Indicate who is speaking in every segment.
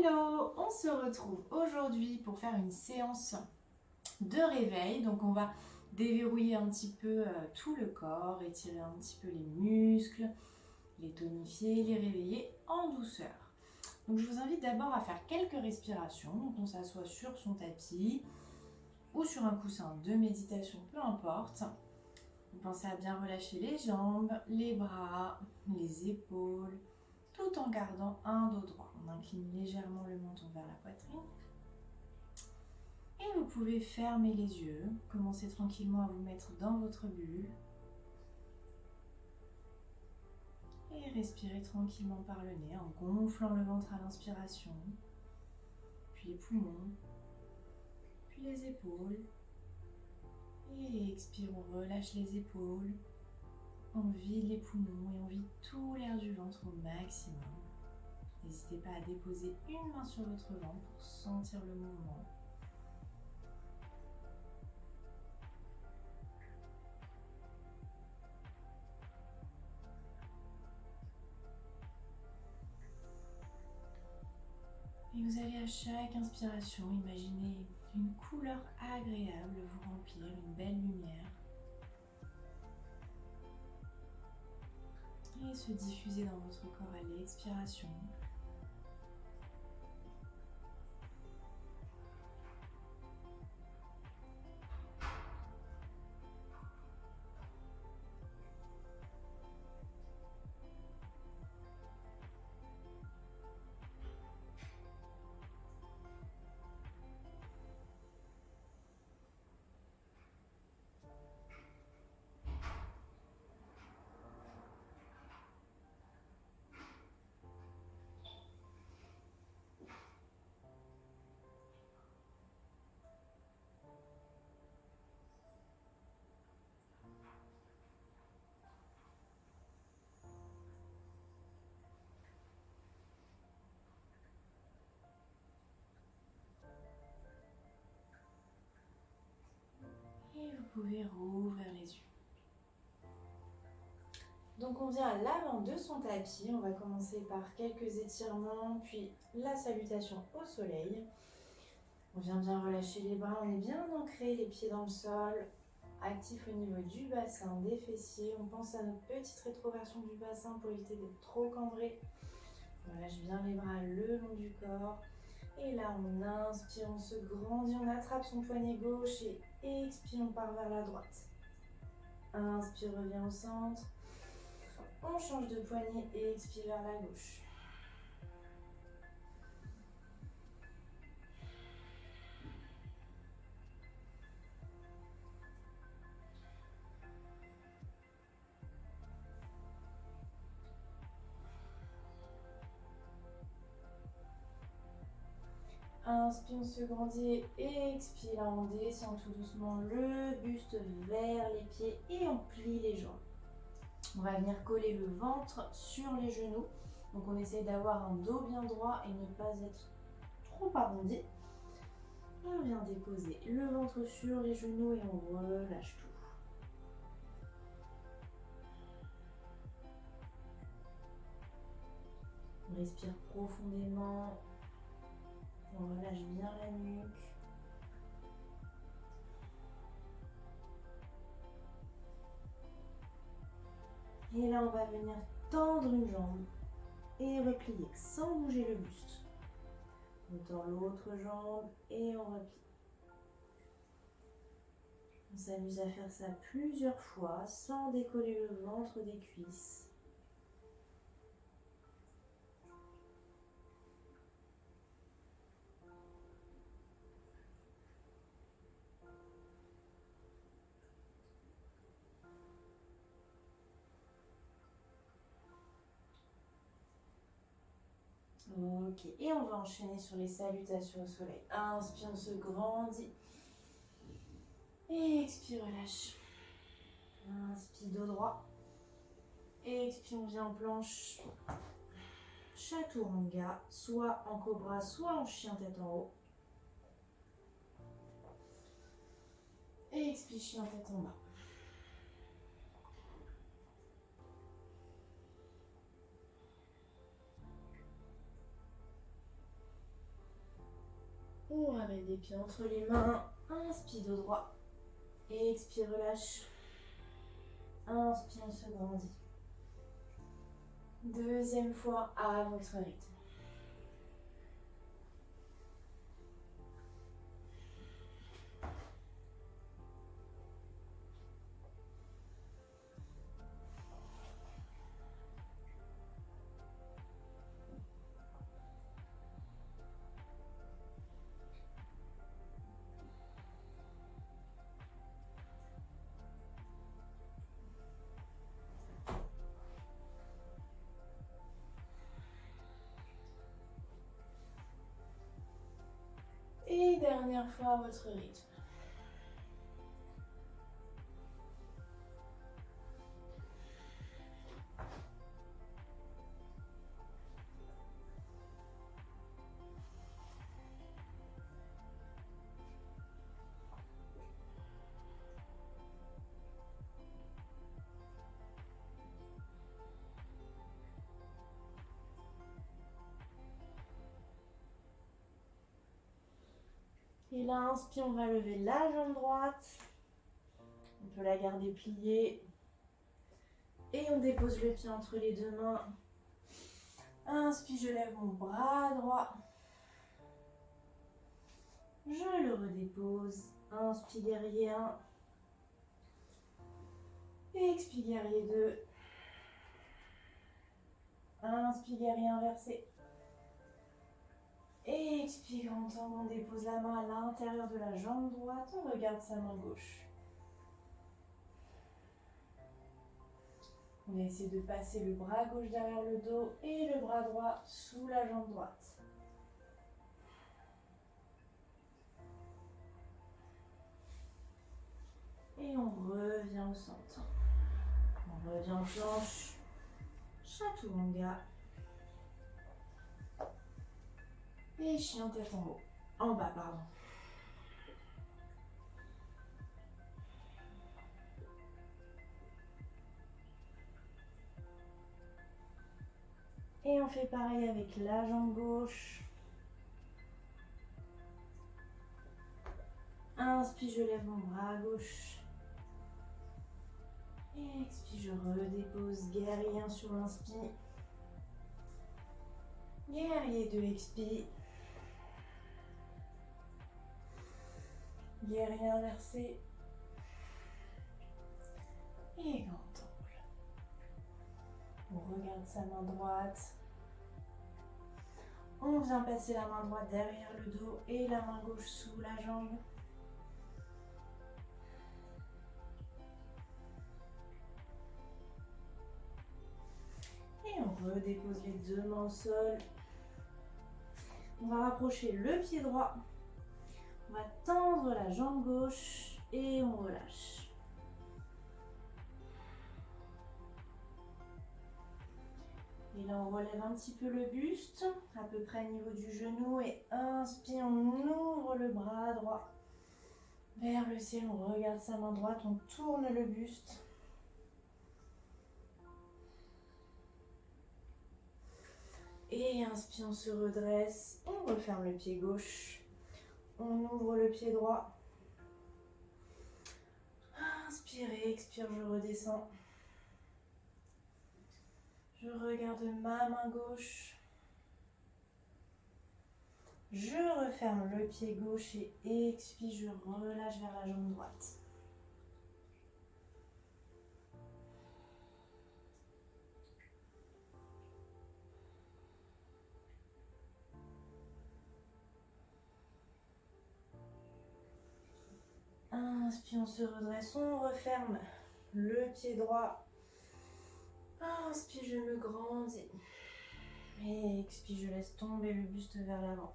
Speaker 1: Hello, on se retrouve aujourd'hui pour faire une séance de réveil. Donc on va déverrouiller un petit peu tout le corps, étirer un petit peu les muscles, les tonifier, les réveiller en douceur. Donc je vous invite d'abord à faire quelques respirations. Donc on s'assoit sur son tapis ou sur un coussin de méditation, peu importe. Vous pensez à bien relâcher les jambes, les bras, les épaules, tout en gardant un dos droit. On incline légèrement le menton vers la poitrine. Et vous pouvez fermer les yeux, commencer tranquillement à vous mettre dans votre bulle. Et respirer tranquillement par le nez en gonflant le ventre à l'inspiration, puis les poumons, puis les épaules. Et expire, on relâche les épaules, on vide les poumons et on vide tout l'air du ventre au maximum. N'hésitez pas à déposer une main sur votre ventre pour sentir le mouvement. Et vous allez à chaque inspiration imaginer une couleur agréable vous remplir, une belle lumière. Et se diffuser dans votre corps à l'expiration. Et vous pouvez rouvrir les yeux. Donc on vient à l'avant de son tapis, on va commencer par quelques étirements, puis la salutation au soleil. On vient bien relâcher les bras, on est bien ancré, les pieds dans le sol, actif au niveau du bassin, des fessiers. On pense à notre petite rétroversion du bassin pour éviter d'être trop cambré. On relâche bien les bras le long du corps. Et là on inspire, on se grandit, on attrape son poignet gauche et expire, on part vers la droite. Inspire, revient au centre. On change de poignet et expire vers la gauche. Inspire, on se grandit et expire. On descend tout doucement le buste vers les pieds et on plie les jambes. On va venir coller le ventre sur les genoux. Donc on essaye d'avoir un dos bien droit et ne pas être trop arrondi. On vient déposer le ventre sur les genoux et on relâche tout. On respire profondément. On relâche bien la nuque. Et là, on va venir tendre une jambe et replier sans bouger le buste. On tend l'autre jambe et on replie. On s'amuse à faire ça plusieurs fois sans décoller le ventre des cuisses. Ok, et on va enchaîner sur les salutations au soleil. Inspire, on se grandit. Et expire, relâche. Inspire, dos droit. Et expire, on vient en planche. Chaturanga, soit en cobra, soit en chien tête en haut. Et expire, chien tête en bas. Arrête les pieds entre les mains. Inspire dos droit. Expire, relâche. Inspire, on se grandit. Deuxième fois à votre rythme. Et dernière fois à votre rythme. Et là, inspire, on va lever la jambe droite. On peut la garder pliée. Et on dépose le pied entre les deux mains. Inspire, je lève mon bras droit. Je le redépose. Inspire, guerrier 1. Expire, guerrier 2. Inspire, guerrier inversé. Expire, grand temps, on dépose la main à l'intérieur de la jambe droite. On regarde sa main gauche. On va essayer de passer le bras gauche derrière le dos et le bras droit sous la jambe droite. Et on revient au centre. On revient en planche. Chaturanga. Et chien tête en haut. En bas, pardon. Et on fait pareil avec la jambe gauche. Inspire, je lève mon bras gauche. Expire, je redépose. Guerrier 1 sur l'inspire. Guerrier 2, expire. Guerrier inversé. Et grand angle. On regarde sa main droite. On vient passer la main droite derrière le dos et la main gauche sous la jambe. Et on redépose les deux mains au sol. On va rapprocher le pied droit. On va tendre la jambe gauche et on relâche. Et là, on relève un petit peu le buste, à peu près au niveau du genou. Et inspire, on ouvre le bras droit vers le ciel. On regarde sa main droite, on tourne le buste. Et inspire, on se redresse. On referme le pied gauche. On ouvre le pied droit. Inspire, expire, je redescends. Je regarde ma main gauche. Je referme le pied gauche et expire, je relâche vers la jambe droite. Inspire, on se redresse, on referme le pied droit. Inspire, je me grandis. Et expire, je laisse tomber le buste vers l'avant.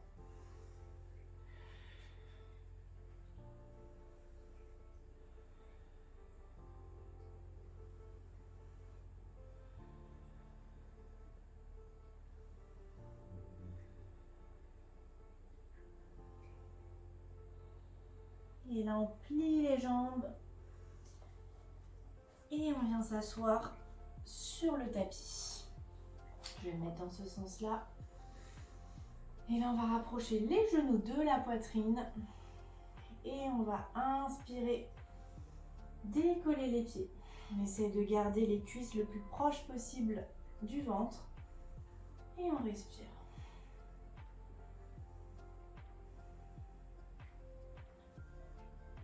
Speaker 1: Et là, on plie les jambes. Et on vient s'asseoir sur le tapis. Je vais me mettre dans ce sens-là. Et là, on va rapprocher les genoux de la poitrine. Et on va inspirer, décoller les pieds. On essaie de garder les cuisses le plus proche possible du ventre. Et on respire.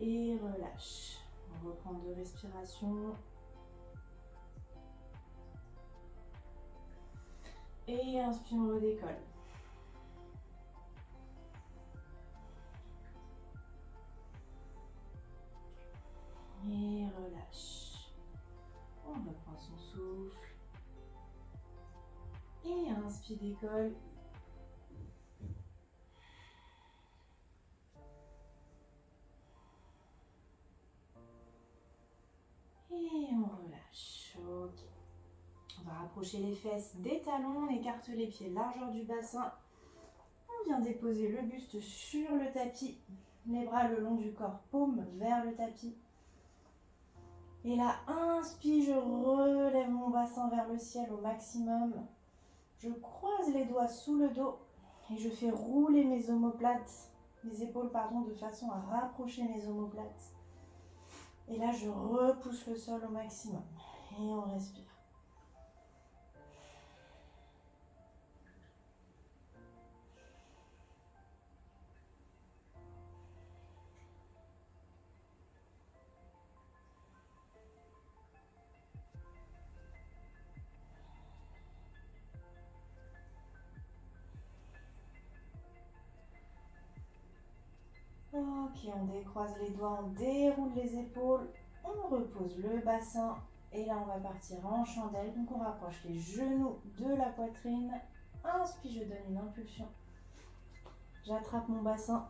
Speaker 1: Et relâche. On reprend 2 respirations. Et inspire, on redécolle. Et relâche. On reprend son souffle. Et inspire, décolle. Et on relâche. Ok. On va rapprocher les fesses des talons. On écarte les pieds, largeur du bassin. On vient déposer le buste sur le tapis. Les bras le long du corps, paume vers le tapis. Et là, inspire, je relève mon bassin vers le ciel au maximum. Je croise les doigts sous le dos et je fais rouler mes omoplates, mes épaules, de façon à rapprocher mes omoplates. Et là, je repousse le sol au maximum. Et on respire. Ok, on décroise les doigts, on déroule les épaules, on repose le bassin et là on va partir en chandelle. Donc on rapproche les genoux de la poitrine. Inspire, je donne une impulsion. J'attrape mon bassin.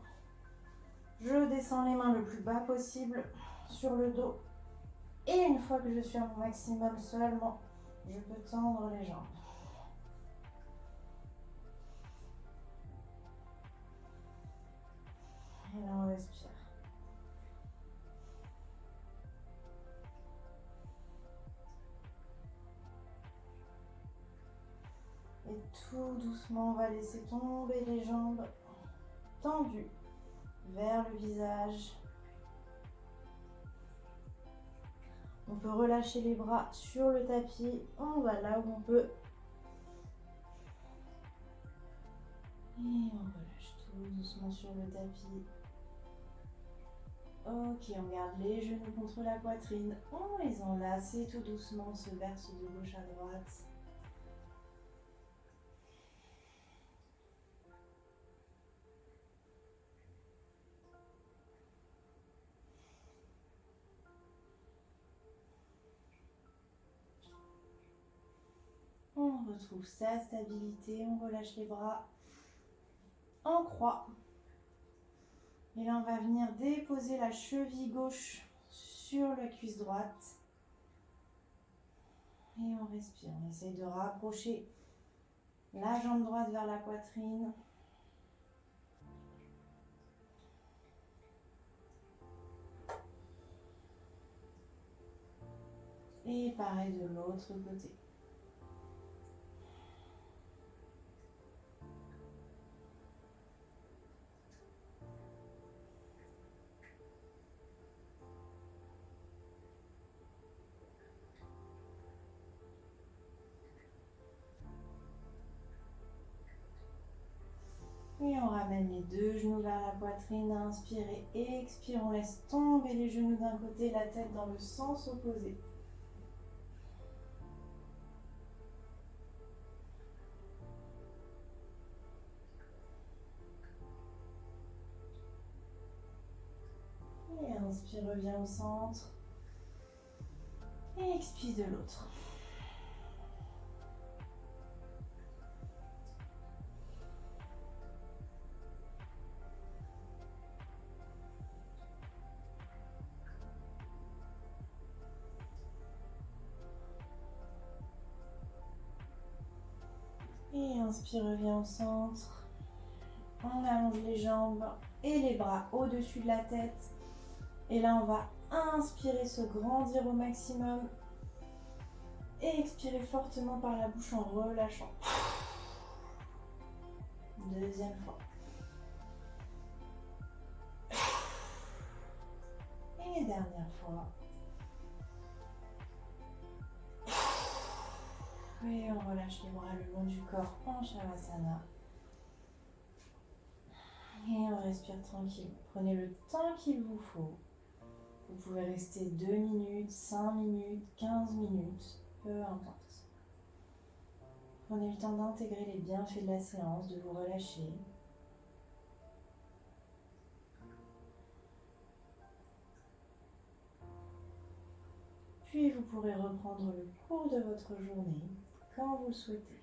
Speaker 1: Je descends les mains le plus bas possible sur le dos. Et une fois que je suis à mon maximum seulement, je peux tendre les jambes. Et là on respire. Et tout doucement, on va laisser tomber les jambes tendues vers le visage. On peut relâcher les bras sur le tapis. On va là où on peut. Et on relâche tout doucement sur le tapis. Ok, on garde les genoux contre la poitrine. On les enlace et tout doucement on se verse de gauche à droite. On retrouve sa stabilité, on relâche les bras en croix. Et là, on va venir déposer la cheville gauche sur la cuisse droite. Et on respire. On essaye de rapprocher la jambe droite vers la poitrine. Et pareil de l'autre côté. Et on ramène les deux genoux vers la poitrine, inspirez, expire, on laisse tomber les genoux d'un côté, la tête dans le sens opposé. Et inspire, reviens au centre. Et expire de l'autre. Et inspire, reviens au centre. On allonge les jambes et les bras au-dessus de la tête. Et là, on va inspirer, se grandir au maximum. Et expirer fortement par la bouche en relâchant. Deuxième fois. Et dernière fois. Et on relâche les bras le long du corps en Shavasana. Et on respire tranquille. Prenez le temps qu'il vous faut. Vous pouvez rester 2 minutes, 5 minutes, 15 minutes, peu importe. Prenez le temps d'intégrer les bienfaits de la séance, de vous relâcher. Puis vous pourrez reprendre le cours de votre journée quand vous le souhaitez.